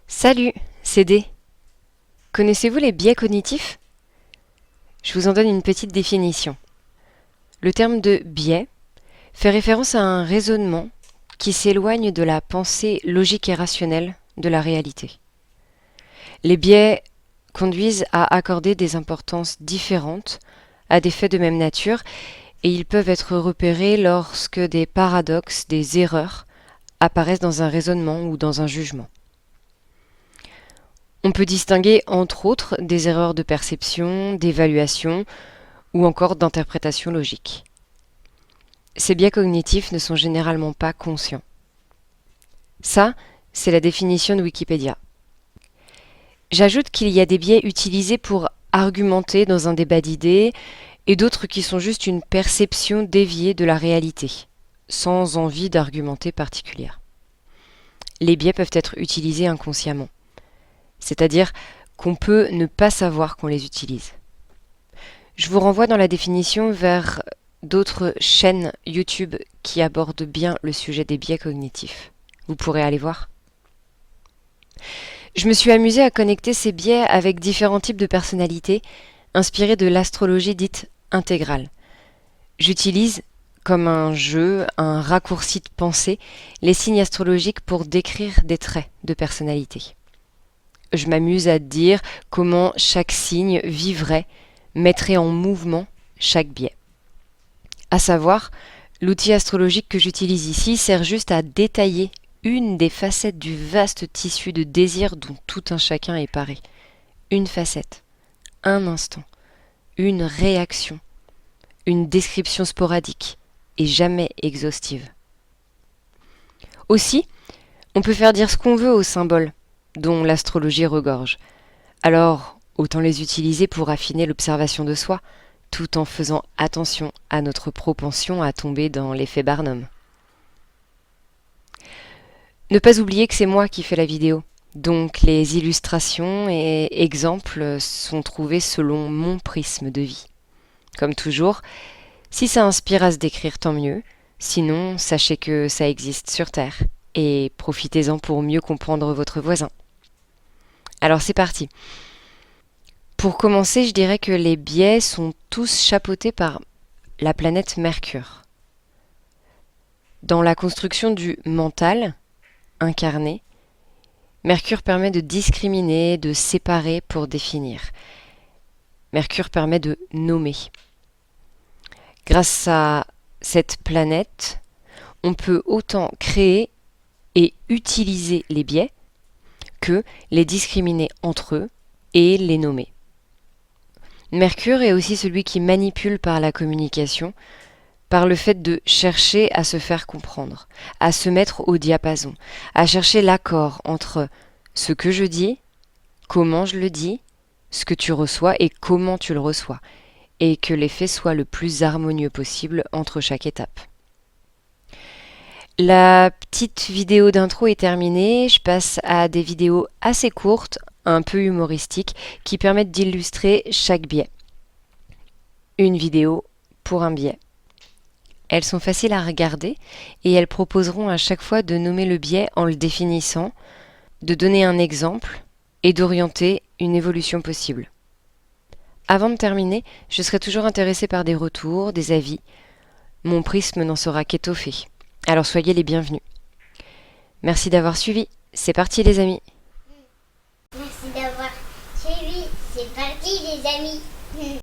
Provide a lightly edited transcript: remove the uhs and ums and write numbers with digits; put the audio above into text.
Salut, c'est D. Connaissez-vous les biais cognitifs? Je vous en donne une petite définition. Le terme de biais fait référence à un raisonnement qui s'éloigne de la pensée logique et rationnelle de la réalité. Les biais conduisent à accorder des importances différentes à des faits de même nature et ils peuvent être repérés lorsque des paradoxes, des erreurs apparaissent dans un raisonnement ou dans un jugement. On peut distinguer entre autres des erreurs de perception, d'évaluation ou encore d'interprétation logique. Ces biais cognitifs ne sont généralement pas conscients. Ça, c'est la définition de Wikipédia. J'ajoute qu'il y a des biais utilisés pour argumenter dans un débat d'idées et d'autres qui sont juste une perception déviée de la réalité, sans envie d'argumenter particulière. Les biais peuvent être utilisés inconsciemment, c'est-à-dire qu'on peut ne pas savoir qu'on les utilise. Je vous renvoie dans la définition vers d'autres chaînes YouTube qui abordent bien le sujet des biais cognitifs. Vous pourrez aller voir. Je me suis amusée à connecter ces biais avec différents types de personnalités inspirés de l'astrologie dite intégrale. J'utilise, comme un jeu, un raccourci de pensée, les signes astrologiques pour décrire des traits de personnalité. Je m'amuse à dire comment chaque signe vivrait, mettrait en mouvement chaque biais. À savoir, l'outil astrologique que j'utilise ici sert juste à détailler une des facettes du vaste tissu de désir dont tout un chacun est paré. Une facette, un instant, une réaction, une description sporadique et jamais exhaustive. Aussi, on peut faire dire ce qu'on veut aux symboles, dont l'astrologie regorge. Alors, autant les utiliser pour affiner l'observation de soi, tout en faisant attention à notre propension à tomber dans l'effet Barnum. Ne pas oublier que c'est moi qui fais la vidéo, donc les illustrations et exemples sont trouvés selon mon prisme de vie. Comme toujours, si ça inspire à se décrire, tant mieux, sinon sachez que ça existe sur Terre, et profitez-en pour mieux comprendre votre voisin. Alors c'est parti. Pour commencer, je dirais que les biais sont tous chapeautés par la planète Mercure. Dans la construction du mental, incarné, Mercure permet de discriminer, de séparer pour définir. Mercure permet de nommer. Grâce à cette planète, on peut autant créer et utiliser les biais que les discriminer entre eux et les nommer. Mercure est aussi celui qui manipule par la communication, par le fait de chercher à se faire comprendre, à se mettre au diapason, à chercher l'accord entre ce que je dis, comment je le dis, ce que tu reçois et comment tu le reçois, et que l'effet soit le plus harmonieux possible entre chaque étape. La petite vidéo d'intro est terminée, je passe à des vidéos assez courtes, un peu humoristiques, qui permettent d'illustrer chaque biais. Une vidéo pour un biais. Elles sont faciles à regarder et elles proposeront à chaque fois de nommer le biais en le définissant, de donner un exemple et d'orienter une évolution possible. Avant de terminer, je serai toujours intéressée par des retours, des avis. Mon prisme n'en sera qu'étoffé. Alors soyez les bienvenus. Merci d'avoir suivi. C'est parti les amis. Merci d'avoir suivi. C'est parti les amis.